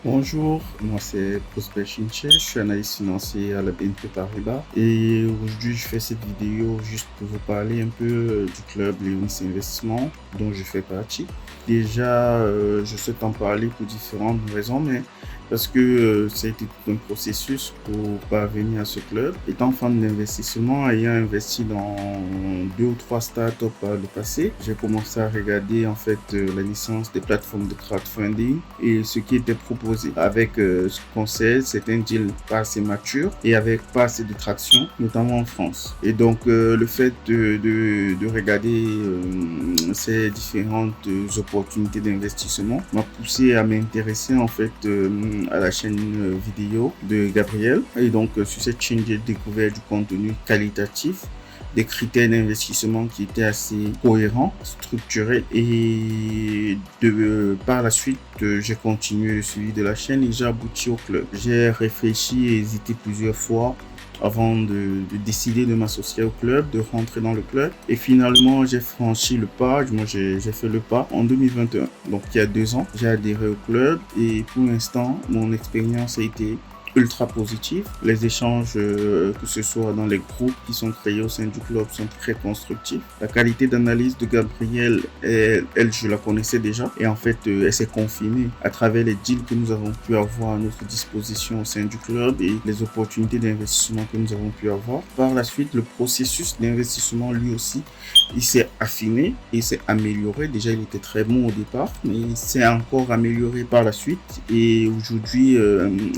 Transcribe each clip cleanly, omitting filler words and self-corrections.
Bonjour, moi c'est Prosper Chinche, je suis analyste financier à la BNP Paribas et aujourd'hui je fais cette vidéo juste pour vous parler un peu du club Lewis Investissement dont je fais partie. Déjà, je souhaite en parler pour différentes raisons, mais parce que ça a été tout un processus pour parvenir à ce club. Étant fan d'investissement, ayant investi dans 2 ou 3 startups par le passé, j'ai commencé à regarder en fait la naissance des plateformes de crowdfunding et ce qui était proposé. Avec ce conseil, c'est un deal pas assez mature et avec pas assez de traction, notamment en France. Et donc le fait de regarder ces différentes opportunités d'investissement m'a poussé à m'intéresser en fait à la chaîne vidéo de Gabriel. Et donc sur cette chaîne, j'ai découvert du contenu qualitatif, des critères d'investissement qui étaient assez cohérents, structurés et par la suite j'ai continué le suivi de la chaîne et j'ai abouti au club. J'ai réfléchi et hésité plusieurs fois avant de décider de m'associer au club, de rentrer dans le club. Et finalement, j'ai franchi le pas, moi j'ai fait le pas en 2021. Donc il y a 2 ans, j'ai adhéré au club et pour l'instant, mon expérience a été ultra positive. Les échanges, que ce soit dans les groupes qui sont créés au sein du club, sont très constructifs. La qualité d'analyse de Gabriel, elle, je la connaissais déjà et en fait, elle s'est confirmée à travers les deals que nous avons pu avoir à notre disposition au sein du club et les opportunités d'investissement que nous avons pu avoir. Par la suite, le processus d'investissement lui aussi, il s'est affiné et s'est amélioré. Déjà, il était très bon au départ, mais il s'est encore amélioré par la suite. Et aujourd'hui,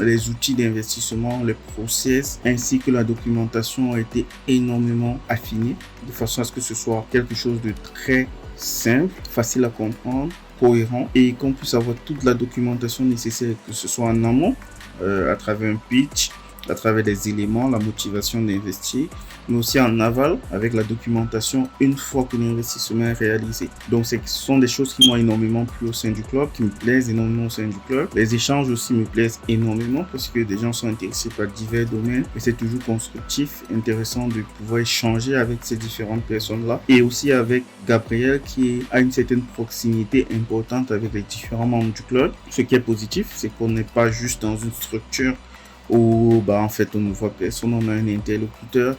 les outils d'investissement, les process ainsi que la documentation ont été énormément affinés de façon à ce que ce soit quelque chose de très simple, facile à comprendre, cohérent et qu'on puisse avoir toute la documentation nécessaire, que ce soit en amont, à travers un pitch, à travers des éléments, la motivation d'investir, mais aussi en aval avec la documentation une fois que l'investissement est réalisé. Donc ce sont des choses qui m'ont énormément plu au sein du club, qui me plaisent énormément au sein du club. Les échanges aussi me plaisent énormément parce que des gens sont intéressés par divers domaines et c'est toujours constructif, intéressant de pouvoir échanger avec ces différentes personnes-là et aussi avec Gabriel qui a une certaine proximité importante avec les différents membres du club. Ce qui est positif, c'est qu'on n'est pas juste dans une structure où en fait on ne voit personne, on a un interlocuteur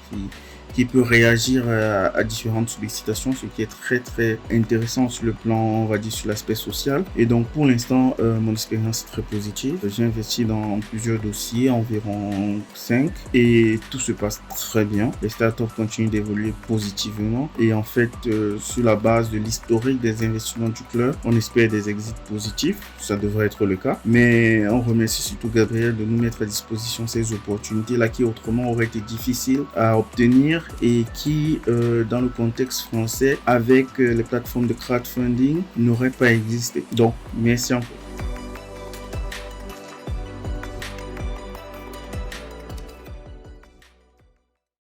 qui peut réagir à différentes sollicitations, ce qui est très très intéressant sur le plan, on va dire, sur l'aspect social. Et donc pour l'instant, mon expérience est très positive. J'ai investi dans plusieurs dossiers, environ 5, et tout se passe très bien. Les startups continuent d'évoluer positivement et en fait, sur la base de l'historique des investissements du club, on espère des exits positifs, ça devrait être le cas. Mais on remercie surtout Gabriel de nous mettre à disposition ces opportunités-là qui autrement auraient été difficiles à obtenir et qui, dans le contexte français, avec les plateformes de crowdfunding, n'auraient pas existé. Donc, merci encore.